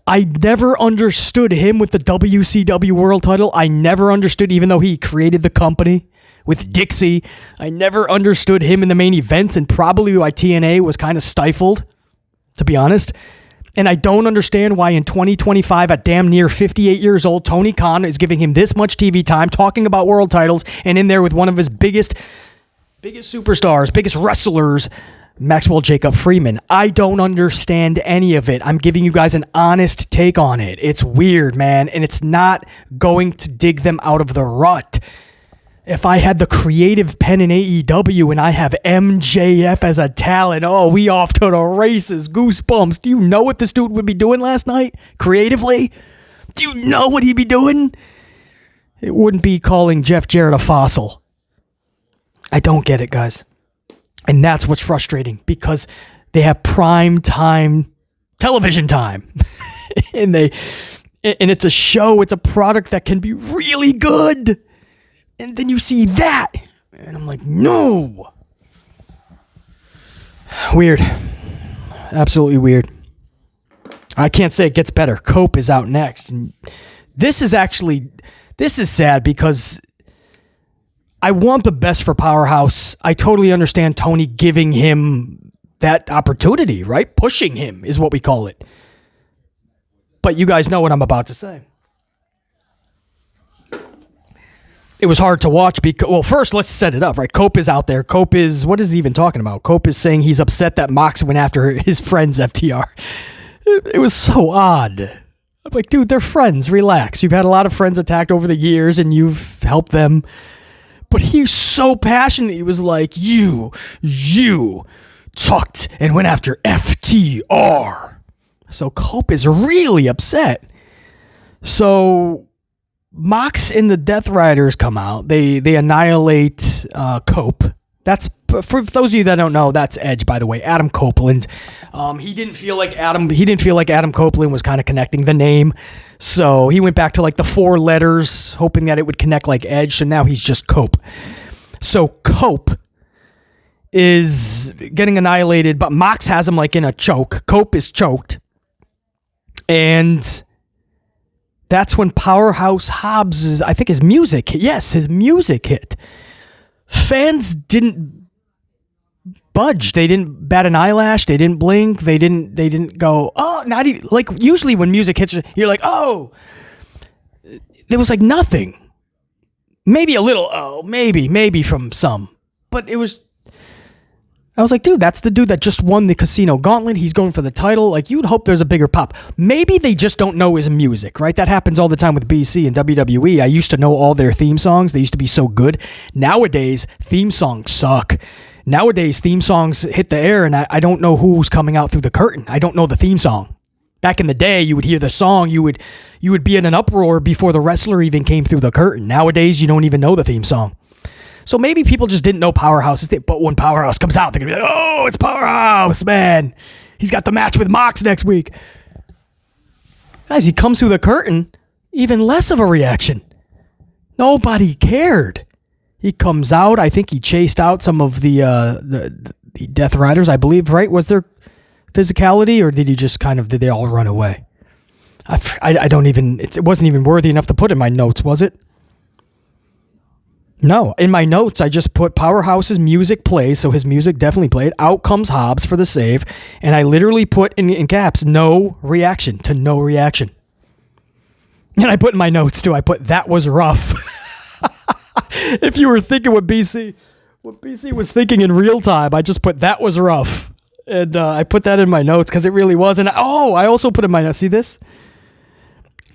I never understood him with the WCW world title. I never understood, even though he created the company with Dixie, I never understood him in the main events, and probably why TNA was kind of stifled, to be honest. And I don't understand why in 2025, at damn near 58 years old, Tony Khan is giving him this much TV time, talking about world titles, and in there with one of his biggest superstars, biggest wrestlers, Maxwell Jacob Freeman. I don't understand any of it. I'm giving you guys an honest take on it. It's weird, man, and it's not going to dig them out of the rut. If I had the creative pen in AEW and I have MJF as a talent, oh, we off to the races, goosebumps. Do you know what this dude would be doing last night? Creatively? Do you know what he'd be doing? It wouldn't be calling Jeff Jarrett a fossil. I don't get it, guys. And that's what's frustrating, because they have prime time television time. and it's a show, it's a product that can be really good. And then you see that, and I'm like, no. Weird. Absolutely weird. I can't say it gets better. Cope is out next. And this is sad because I want the best for Powerhouse. I totally understand Tony giving him that opportunity, right? Pushing him is what we call it. But you guys know what I'm about to say. It was hard to watch because, well, first let's set it up, right? Cope is out there. Cope is, what is he even talking about? Cope is saying he's upset that Mox went after his friends, FTR. It was so odd. I'm like, dude, they're friends. Relax. You've had a lot of friends attacked over the years and you've helped them. But he's so passionate. He was like, you talked and went after FTR. So Cope is really upset. So Mox and the Death Riders come out. They annihilate Cope. That's, for those of you that don't know, that's Edge, by the way. Adam Copeland. He didn't feel like Adam Copeland was kind of connecting the name, so he went back to like the 4 letters, hoping that it would connect like Edge. So now he's just Cope. So Cope is getting annihilated, but Mox has him like in a choke. Cope is choked, and that's when Powerhouse Hobbs' I think his music hit. Fans didn't budge. They didn't bat an eyelash. They didn't blink. They didn't go, oh, not even, like usually when music hits, you're like, oh. There was like nothing. Maybe a little, oh, maybe from some. But I was like, dude, that's the dude that just won the Casino Gauntlet. He's going for the title. Like, you would hope there's a bigger pop. Maybe they just don't know his music, right? That happens all the time with BC and WWE. I used to know all their theme songs. They used to be so good. Nowadays, theme songs suck. Nowadays, theme songs hit the air, and I don't know who's coming out through the curtain. I don't know the theme song. Back in the day, you would hear the song. You would be in an uproar before the wrestler even came through the curtain. Nowadays, you don't even know the theme song. So maybe people just didn't know Powerhouse. But when Powerhouse comes out, they're going to be like, oh, it's Powerhouse, man. He's got the match with Mox next week. Guys, he comes through the curtain, even less of a reaction. Nobody cared. He comes out. I think he chased out some of the Death Riders, I believe, right? Was there physicality, or did they all run away? I don't even, it wasn't even worthy enough to put in my notes, was it? No, in my notes, I just put Powerhouse's music plays, so his music definitely played. Out comes Hobbs for the save, and I literally put in caps, no reaction to no reaction. And I put in my notes, too, I put, that was rough. If you were thinking what BC was thinking in real time, I just put, that was rough. And I put that in my notes, because it really was. And I also put in my notes, see this?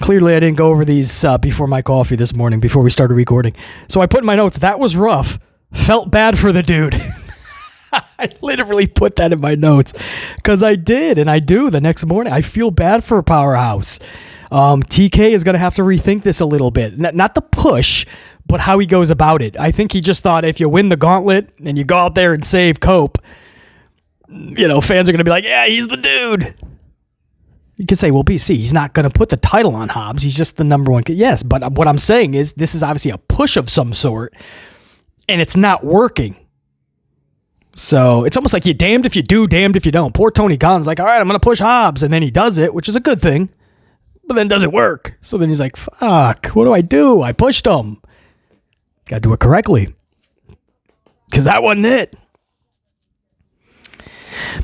Clearly, I didn't go over these before my coffee this morning, before we started recording. So I put in my notes, that was rough. Felt bad for the dude. I literally put that in my notes because I did, and I do the next morning. I feel bad for Powerhouse. TK is going to have to rethink this a little bit. Not the push, but how he goes about it. I think he just thought if you win the gauntlet and you go out there and save Cope, fans are going to be like, yeah, he's the dude. You could say, well, BC, he's not going to put the title on Hobbs. He's just the number one. Yes, but what I'm saying is this is obviously a push of some sort, and it's not working. So it's almost like you're damned if you do, damned if you don't. Poor Tony Khan's like, all right, I'm going to push Hobbs, and then he does it, which is a good thing, but then doesn't work. So then he's like, fuck, what do? I pushed him. Got to do it correctly, because that wasn't it.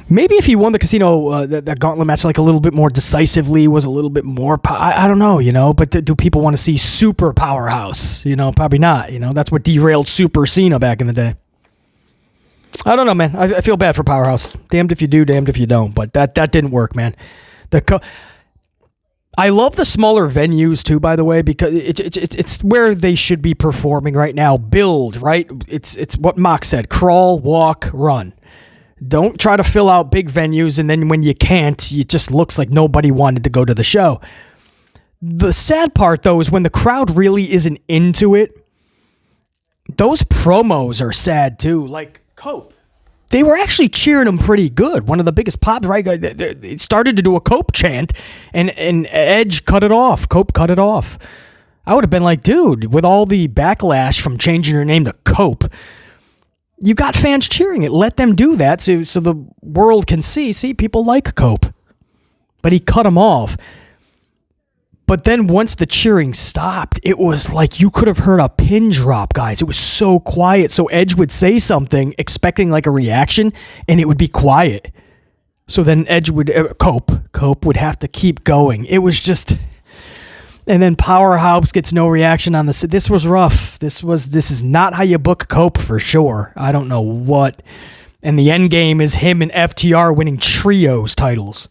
Maybe if he won the casino, that gauntlet match like a little bit more decisively, was a little bit more, I don't know, but do people want to see Super Powerhouse? Probably not. That's what derailed Super Cena back in the day. I don't know, man. I feel bad for Powerhouse. Damned if you do, damned if you don't. But that didn't work, man. I love the smaller venues too, by the way, because it's where they should be performing right now. Build, right? It's what Mock said: crawl, walk, run. Don't try to fill out big venues, and then when you can't, it just looks like nobody wanted to go to the show. The sad part, though, is when the crowd really isn't into it, those promos are sad, too. Like, Cope. They were actually cheering him pretty good. One of the biggest pops, right? They started to do a Cope chant, and Edge cut it off. Cope cut it off. I would have been like, dude, with all the backlash from changing your name to Cope, you got fans cheering it. Let them do that so the world can see people like Cope. But he cut him off. But then once the cheering stopped, it was like you could have heard a pin drop, guys. It was so quiet. So Edge would say something expecting like a reaction, and it would be quiet. So then Edge would, Cope would have to keep going. It was just... And then Powerhouse gets no reaction on this. This was rough. This is not how you book Cope for sure. I don't know what. And the end game is him and FTR winning trios titles.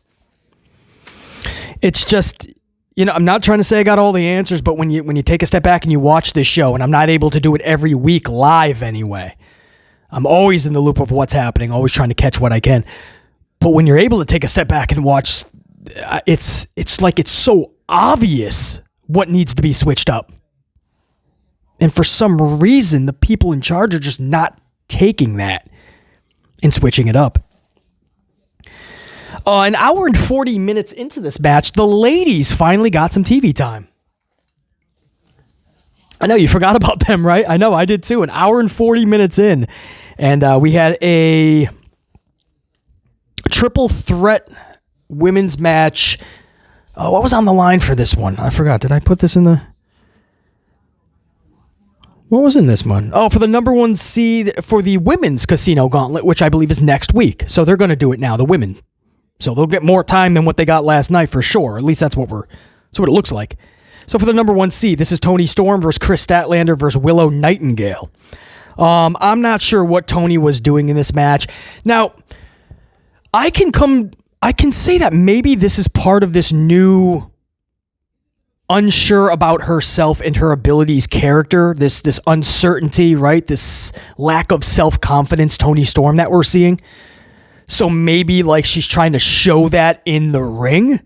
It's just, I'm not trying to say I got all the answers, but when you take a step back and you watch this show, and I'm not able to do it every week live anyway. I'm always in the loop of what's happening, always trying to catch what I can. But when you're able to take a step back and watch, it's like it's so obvious what needs to be switched up. And for some reason, the people in charge are just not taking that and switching it up. An hour and 40 minutes into this match, the ladies finally got some TV time. I know you forgot about them, right? I know I did too. An hour and 40 minutes in. And we had a triple threat women's match. Oh, what was on the line for this one? I forgot. Did I put this in the... What was in this one? Oh, for the number one seed for the women's casino gauntlet, which I believe is next week. So they're going to do it now, the women. So they'll get more time than what they got last night for sure. At least that's what it looks like. So for the number one seed, this is Toni Storm versus Chris Statlander versus Willow Nightingale. I'm not sure what Toni was doing in this match. Now, I can say that maybe this is part of this new unsure about herself and her abilities character, this uncertainty, right? This lack of self-confidence Toni Storm that we're seeing. So maybe like she's trying to show that in the ring.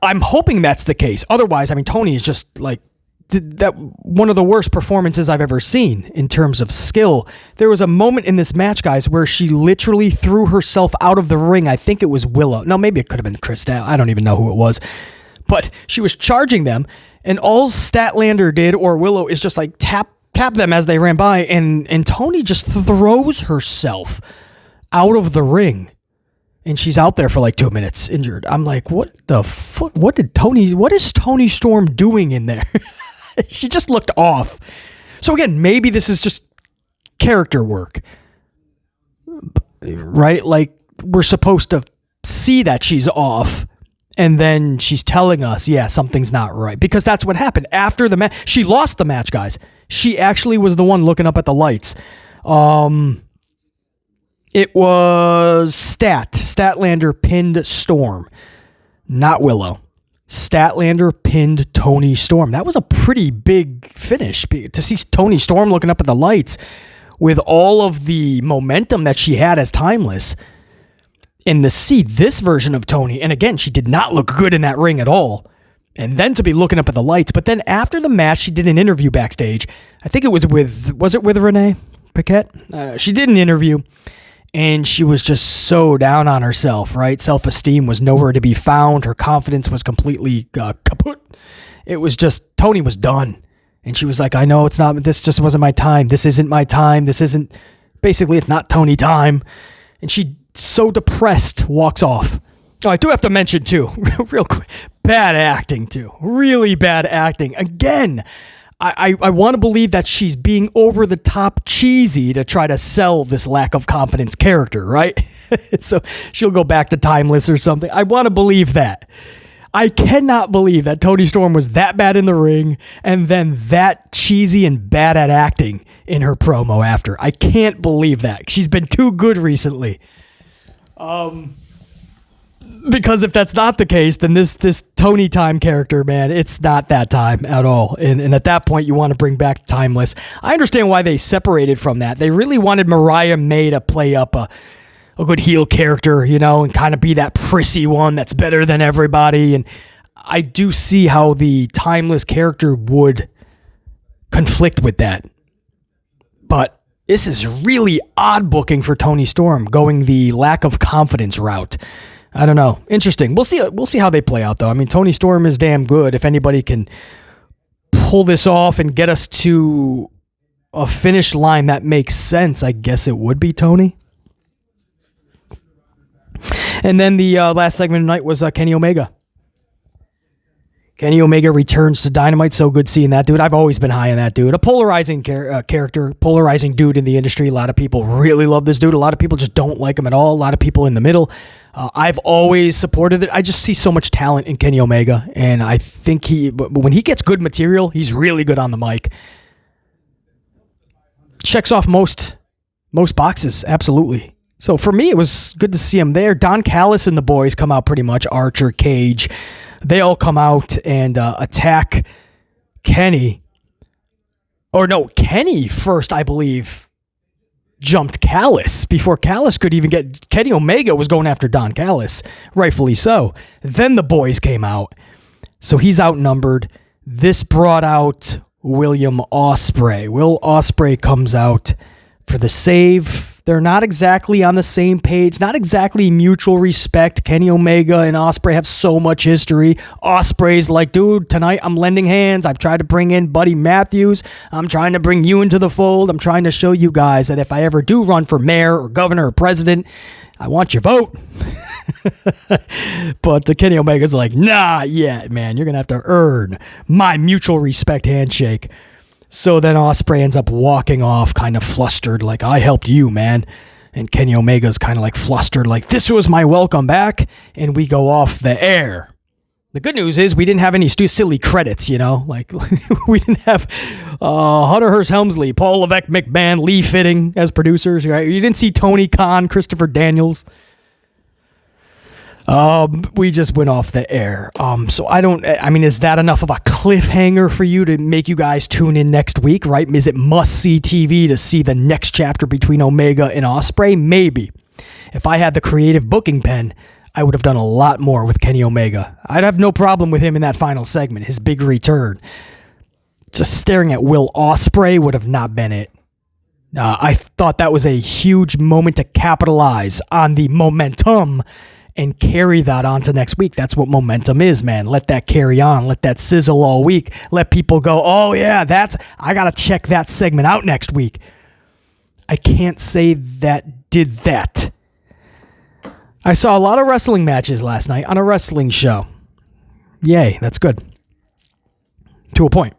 I'm hoping that's the case. Otherwise, I mean, Toni is just like that one of the worst performances I've ever seen in terms of skill. There was a moment in this match, guys, where she literally threw herself out of the ring. I think it was Willow. No, maybe it could have been Chris. I don't even know who it was. But she was charging them, and all Statlander did, or Willow, is just like tap them as they ran by, and Toni just throws herself out of the ring and she's out there for like 2 minutes injured. I'm like, what the fuck? What is Toni Storm doing in there? She just looked off. So again, maybe this is just character work, right? Like, we're supposed to see that she's off, and then she's telling us, yeah, something's not right, because that's what happened after the match. She lost the match, guys. She actually was the one looking up at the lights. It was Statlander pinned Storm, not Willow. Statlander pinned Toni Storm. That was a pretty big finish to see Toni Storm looking up at the lights with all of the momentum that she had as Timeless, and to see this version of Toni. And again, she did not look good in that ring at all. And then to be looking up at the lights. But then after the match, she did an interview backstage. I think it was with Renee Paquette? She did an interview, and she was just so down on herself, right? Self-esteem was nowhere to be found. Her confidence was completely kaput. It was just, Toni was done. And she was like, I know it's not, this just wasn't my time. This isn't my time. Basically, it's not Toni time. And she, so depressed, walks off. Oh, I do have to mention, too, real quick, bad acting, too. Really bad acting. Again, I want to believe that she's being over the top cheesy to try to sell this lack of confidence character, right? So she'll go back to Timeless or something. I want to believe that. I cannot believe that Toni Storm was that bad in the ring and then that cheesy and bad at acting in her promo after. I can't believe that. She's been too good recently. Because if that's not the case, then this Toni time character, man, it's not that time at all. And at that point, you want to bring back Timeless. I understand why they separated from that. They really wanted Mariah May to play up a good heel character, you know, and kind of be that prissy one that's better than everybody. And I do see how the Timeless character would conflict with that. But this is really odd booking for Toni Storm, going the lack of confidence route. I don't know. Interesting. We'll see how they play out, though. I mean, Toni Storm is damn good. If anybody can pull this off and get us to a finish line that makes sense, I guess it would be Toni. And then the last segment of the night was Kenny Omega. Kenny Omega returns to Dynamite. So good seeing that dude. I've always been high on that dude. A polarizing character, polarizing dude in the industry. A lot of people really love this dude. A lot of people just don't like him at all. A lot of people in the middle. I've always supported it. I just see so much talent in Kenny Omega. And I think when he gets good material, he's really good on the mic. Checks off most boxes. Absolutely. So for me, it was good to see him there. Don Callis and the boys come out pretty much. Archer, Cage. They all come out and attack Kenny. Or no, Kenny first, I believe, jumped Callis before Callis could even get... Kenny Omega was going after Don Callis, rightfully so. Then the boys came out. So he's outnumbered. This brought out William Ospreay. Will Ospreay comes out for the save. They're not exactly on the same page, not exactly mutual respect. Kenny Omega and Ospreay have so much history. Ospreay's like, dude, tonight I'm lending hands. I've tried to bring in Buddy Matthews. I'm trying to bring you into the fold. I'm trying to show you guys that if I ever do run for mayor or governor or president, I want your vote. But the Kenny Omega's like, nah, yet, man. You're going to have to earn my mutual respect handshake. So then Ospreay ends up walking off kind of flustered, like, I helped you, man. And Kenny Omega's kind of like flustered, like, this was my welcome back. And we go off the air. The good news is we didn't have any silly credits, you know? Like, we didn't have Hunter Hearst Helmsley, Paul Levesque McMahon, Lee Fitting as producers, right? You didn't see Tony Khan, Christopher Daniels. We just went off the air. So is that enough of a cliffhanger for you to make you guys tune in next week, right? Is it must-see TV to see the next chapter between Omega and Ospreay? Maybe. If I had the creative booking pen, I would have done a lot more with Kenny Omega. I'd have no problem with him in that final segment, his big return. Just staring at Will Ospreay would have not been it. I thought that was a huge moment to capitalize on the momentum and carry that on to next week. That's what momentum is, man. Let that carry on. Let that sizzle all week. Let people go, oh yeah, I got to check that segment out next week. I can't say that did that. I saw a lot of wrestling matches last night on a wrestling show. Yay, that's good. To a point.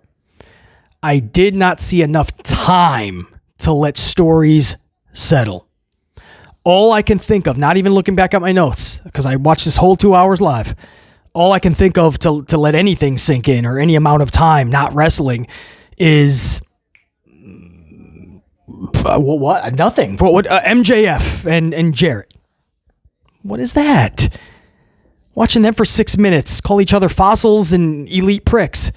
I did not see enough time to let stories settle. All I can think of, not even looking back at my notes, because I watched this whole 2 hours live, all I can think of to let anything sink in or any amount of time not wrestling is what? Nothing. What? MJF and Jarrett. What is that? Watching them for 6 minutes, call each other fossils and elite pricks.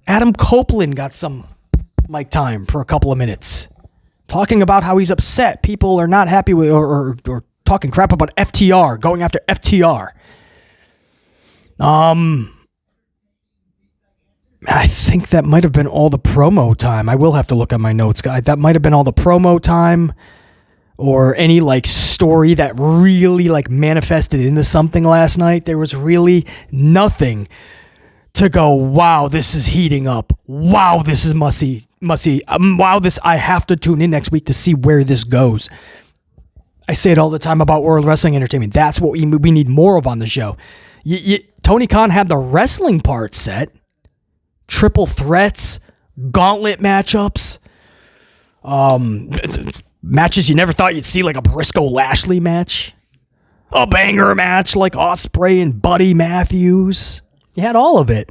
Adam Copeland got some mic time for a couple of minutes, talking about how he's upset. People are not happy with, or talking crap about FTR, going after FTR. I think that might have been all the promo time. I will have to look at my notes, guy. That might have been all the promo time, or any like story that really like manifested into something last night. There was really nothing to go, wow, this is heating up. Wow, this is messy. Wow, I have to tune in next week to see where this goes. I say it all the time about World Wrestling Entertainment. That's what we need more of on the show. Tony Khan had the wrestling part set. Triple threats, gauntlet matchups, matches you never thought you'd see, like a Briscoe-Lashley match, a banger match like Ospreay and Buddy Matthews. You had all of it.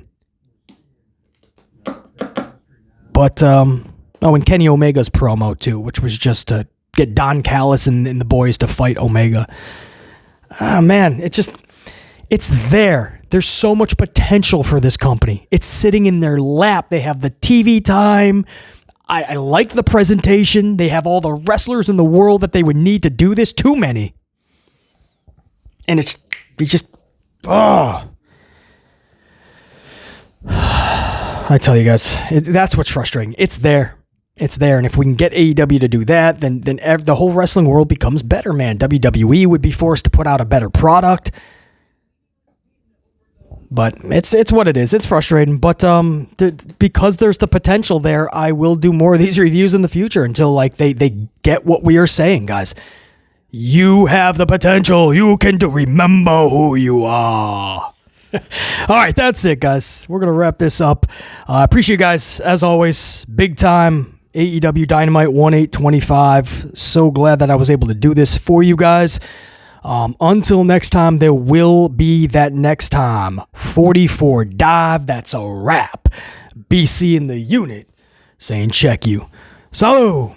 But, and Kenny Omega's promo too, which was just to get Don Callis and the boys to fight Omega. Oh man, it's there. There's so much potential for this company. It's sitting in their lap. They have the TV time. I like the presentation. They have all the wrestlers in the world that they would need to do this. Too many. And I tell you guys, that's what's frustrating. It's there. It's there. And if we can get AEW to do that, then the whole wrestling world becomes better, man. WWE would be forced to put out a better product. But it's what it is. It's frustrating. But because there's the potential there, I will do more of these reviews in the future until like they get what we are saying, guys. You have the potential. You can remember who you are. All right, that's it, guys. We're going to wrap this up. I appreciate you guys, as always. Big time. AEW Dynamite 1/8/25. So glad that I was able to do this for you guys. Until next time, there will be that next time. 44 dive. That's a wrap. BC in the unit saying check you. So.